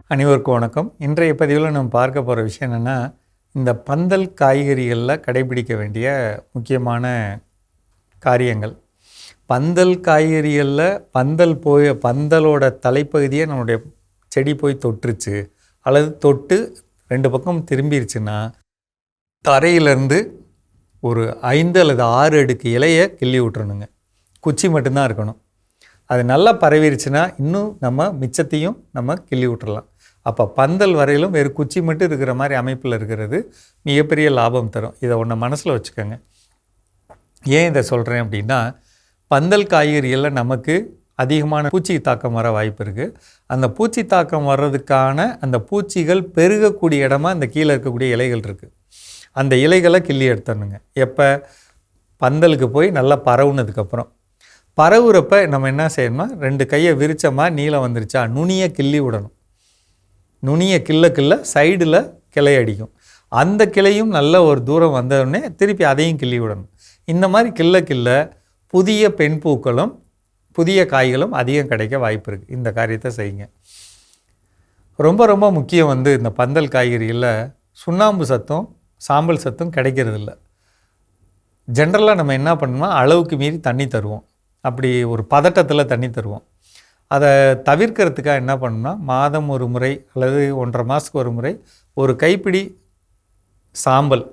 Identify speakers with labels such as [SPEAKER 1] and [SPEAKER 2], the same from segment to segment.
[SPEAKER 1] அனைவருக்கும் வணக்கம். இன்றைய பதிவில் நம்ம பார்க்க போகிற விஷயம் என்னென்னா, இந்த பந்தல் காய்கறிகளில் கடைபிடிக்க வேண்டிய முக்கியமான காரியங்கள். பந்தல் காய்கறிகளில் பந்தலோட தலைப்பகுதியை நம்மளுடைய செடி போய் தொட்டுருச்சு அல்லது தொட்டு 2 பக்கம் திரும்பிடுச்சுன்னா, தரையிலேருந்து ஒரு 5 அல்லது 6 அடுக்கு இலையை கிள்ளி விட்டுறணுங்க. குச்சி மட்டும்தான் இருக்கணும். அது நல்லா பரவிருச்சுன்னா இன்னும் நம்ம மிச்சத்தையும் நம்ம கிள்ளி விட்டுறலாம். அப்போ பந்தல் வரையிலும் வெறும் குச்சி மட்டும் இருக்கிற மாதிரி அமைப்பில் இருக்கிறது மிகப்பெரிய லாபம் தரும். இதை ஒன்று மனசில் வச்சுக்கோங்க. ஏன் இதை சொல்கிறேன் அப்படின்னா, பந்தல் காய்கறிகளில் நமக்கு அதிகமான பூச்சி தாக்கம் வர வாய்ப்பு இருக்குது. அந்த பூச்சி தாக்கம் வர்றதுக்கான அந்த பூச்சிகள் பெருகக்கூடிய இடமா அந்த கீழே இருக்கக்கூடிய இலைகள் இருக்குது. அந்த இலைகளை கிள்ளி எடுத்துடணுங்க. எப்போ பந்தலுக்கு போய் நல்லா பரவுனதுக்கப்புறம் பரவுறப்ப நம்ம என்ன செய்யணும்னா, 2 கையை விரிச்சமா நீளம் வந்துருச்சா நுனியை கிள்ளி விடணும். நுனியை கிள்ள சைடில் கிளை அடிக்கும். அந்த கிளையும் நல்ல ஒரு தூரம் வந்தவுடனே திருப்பி அதையும் கிள்ளி விடணும். இந்த மாதிரி கிள்ள புதிய பெண் பூக்களும் புதிய காய்களும் அதிகம் கிடைக்க வாய்ப்பு இருக்குது. இந்த காரியத்தை செய்யுங்க. ரொம்ப ரொம்ப முக்கியம் இந்த பந்தல் காய்கறிகளில் சுண்ணாம்பு சத்தும் சாம்பல் சத்தும் கிடைக்கிறதில்ல. ஜென்ரலாக நம்ம என்ன பண்ணணும்னா, அளவுக்கு மீறி தண்ணி தருவோம். அப்படி ஒரு பதட்டத்தில் தண்ணி தருவோம். அதை தவிர்க்கிறதுக்காக என்ன பண்ணணும்னா, மாதம் ஒரு முறை அல்லது 1.5 மாதத்துக்கு ஒரு முறை ஒரு கைப்பிடி சாம்பல்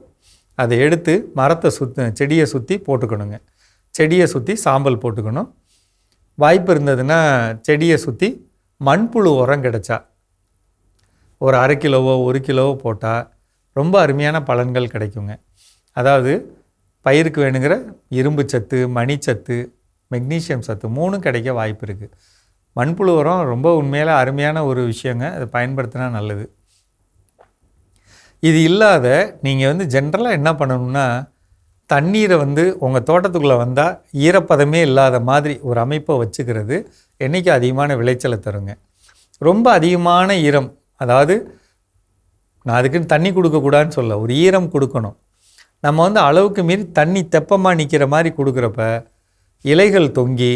[SPEAKER 1] அதை எடுத்து மரத்தை செடியை சுற்றி போட்டுக்கணுங்க. செடியை சுற்றி சாம்பல் போட்டுக்கணும். வாய்ப்பு இருந்ததுன்னா செடியை சுற்றி மண்புழு உரம் கிடைச்சா ஒரு 1/2 கிலோவோ 1 கிலோவோ போட்டால் ரொம்ப அருமையான பலன்கள் கிடைக்குங்க. அதாவது பயிருக்கு வேணுங்கிற இரும்பு சத்து, மணிச்சத்து, மெக்னீஷியம் சத்து 3 கிடைக்க வாய்ப்பு இருக்குது. மண்புழு உரம் ரொம்ப உண்மையில அருமையான ஒரு விஷயங்க. அதை பயன்படுத்தினா நல்லது. இது இல்லாத நீங்கள் ஜென்ரலாக என்ன பண்ணணும்னா, தண்ணீரை உங்கள் தோட்டத்துக்குள்ளே வந்தால் ஈரப்பதமே இல்லாத மாதிரி ஒரு அமைப்பை வச்சுக்கிறது என்றைக்கு அதிகமான விளைச்சலை தருங்க. ரொம்ப அதிகமான ஈரம், அதாவது நான் அதுக்குன்னு தண்ணி கொடுக்கக்கூடாதுன்னு சொல்ல, ஒரு ஈரம் கொடுக்கணும். நம்ம அளவுக்கு மீறி தண்ணி தெப்பமாக நிற்கிற மாதிரி கொடுக்குறப்ப இலைகள் தொங்கி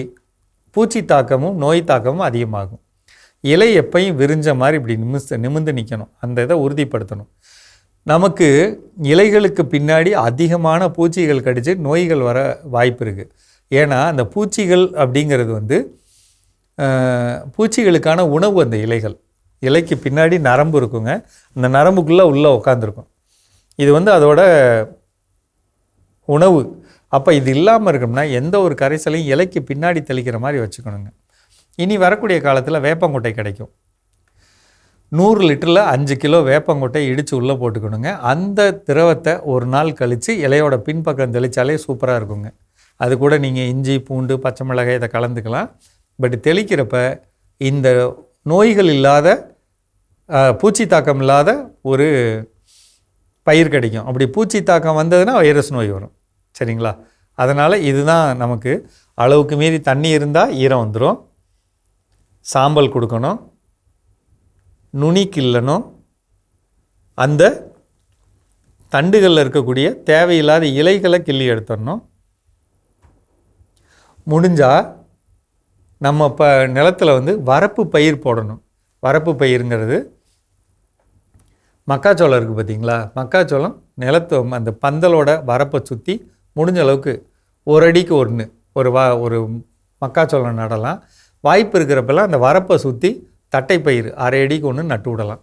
[SPEAKER 1] பூச்சி தாக்கமும் நோய் தாக்கமும் அதிகமாகும். இலை எப்பையும் விரிஞ்ச மாதிரி இப்படி நிமிர்ந்து நிற்கணும். அந்த இதை உறுதிப்படுத்தணும். நமக்கு இலைகளுக்கு பின்னாடி அதிகமான பூச்சிகள் கடித்து நோய்கள் வர வாய்ப்பு இருக்குது. ஏன்னா அந்த பூச்சிகள் அப்படிங்கிறது பூச்சிகளுக்கான உணவு. அந்த இலைக்கு பின்னாடி நரம்பு இருக்குங்க. அந்த நரம்புக்குள்ளே உள்ளே உட்காந்துருக்கும். இது அதோட உணவு. அப்போ இது இல்லாமல் இருக்கணும்னா எந்த ஒரு கரைசலையும் இலைக்கு பின்னாடி தெளிக்கிற மாதிரி வச்சுக்கணுங்க. இனி வரக்கூடிய காலத்தில் வேப்பங்கொட்டை கிடைக்கும். 100 லிட்டரில் 5 கிலோ வேப்பங்கொட்டை இடித்து உள்ளே போட்டுக்கணுங்க. அந்த திரவத்தை ஒரு நாள் கழித்து இலையோட பின்பக்கம் தெளித்தாலே சூப்பராக இருக்குங்க. அது கூட நீங்கள் இஞ்சி, பூண்டு, பச்சை மிளகாய் இதை கலந்துக்கலாம். பட் தெளிக்கிறப்ப இந்த நோய்கள் இல்லாத பூச்சி தாக்கம் இல்லாத ஒரு பயிர் கிடைக்கும். அப்படி பூச்சி தாக்கம் வந்ததுன்னா வைரஸ் நோய் வரும். சரிங்களா? அதனால் இதுதான் நமக்கு. அளவுக்கு மீறி தண்ணி இருந்தால் ஈரம் வந்துடும். சாம்பல் கொடுக்கணும், நுனி கிள்ளணும், அந்த தண்டுகளில் இருக்கக்கூடிய தேவையில்லாத இலைகளை கிள்ளி எடுத்துடணும். முடிஞ்சால் நம்ம இப்போ நிலத்தில் வரப்பு பயிர் போடணும். வரப்பு பயிருங்கிறது மக்காச்சோளம் இருக்குது பார்த்தீங்களா? மக்காச்சோளம் நிலத்தை அந்த பந்தலோட வரப்பை சுற்றி முடிஞ்ச அளவுக்கு 1 அடிக்கு 1 ஒரு மக்காச்சோளம் நடலாம். வாய்ப்பு இருக்கிறப்பெல்லாம் அந்த வரப்பை சுற்றி தட்டைப்பயிர் 1/2 அடிக்கு 1 நட்டு விடலாம்.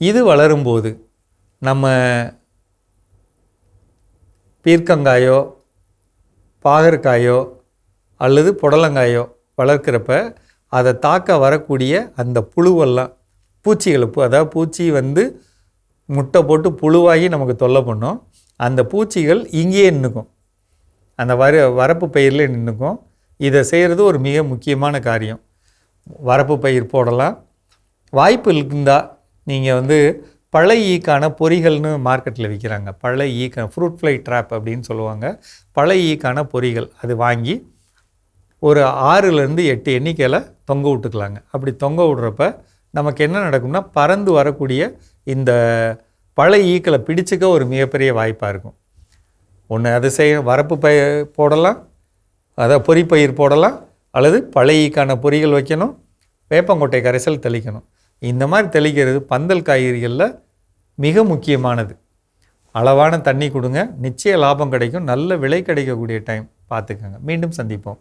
[SPEAKER 1] இது வளரும்போது நம்ம பீர்க்கங்காயோ பாகற்காயோ அல்லது புடலங்காயோ வளர்க்குறப்ப அதை தாக்க வரக்கூடிய அந்த புழுவெல்லாம் பூச்சிகள், அதாவது பூச்சி முட்டை போட்டு புழுவாகி நமக்கு தொல்லை பண்ணும். அந்த பூச்சிகள் இங்கேயே நின்றுக்கும். அந்த வரப்பு பயிரில் நின்றுக்கும். இதை செய்கிறது ஒரு மிக முக்கியமான காரியம். வரப்பு பயிர் போடலாம். வாய்ப்பு இருந்தால் நீங்கள் பழ ஈக்கான பொறிகள்னு மார்க்கெட்டில் விற்கிறாங்க. பழ ஈக்கான ஃப்ரூட் ஃப்ளை ட்ராப் அப்படின்னு சொல்லுவாங்க. பழ ஈக்கான பொறிகள் அது வாங்கி ஒரு 6லேருந்து 8 எண்ணிக்கையில் தொங்க விட்டுக்கலாங்க. அப்படி தொங்க விடுறப்ப நமக்கு என்ன நடக்கும்னா, பறந்து வரக்கூடிய இந்த பழ ஈக்களை பிடிச்சிக்க ஒரு மிகப்பெரிய வாய்ப்பாக இருக்கும். ஒன்று அது வரப்பு போடலாம், அதை பொறிப்பயிர் போடலாம், அல்லது பழ ஈக்கான பொறிகள் வைக்கணும், வேப்பங்கொட்டை கரைசல் தெளிக்கணும். இந்த மாதிரி தெளிக்கிறது பந்தல் காய்கறிகளில் மிக முக்கியமானது. அளவான தண்ணி கொடுங்க, நிச்சய லாபம் கிடைக்கும், நல்ல விலை கிடைக்கக்கூடிய டைம் பார்த்துக்கங்க. மீண்டும் சந்திப்போம்.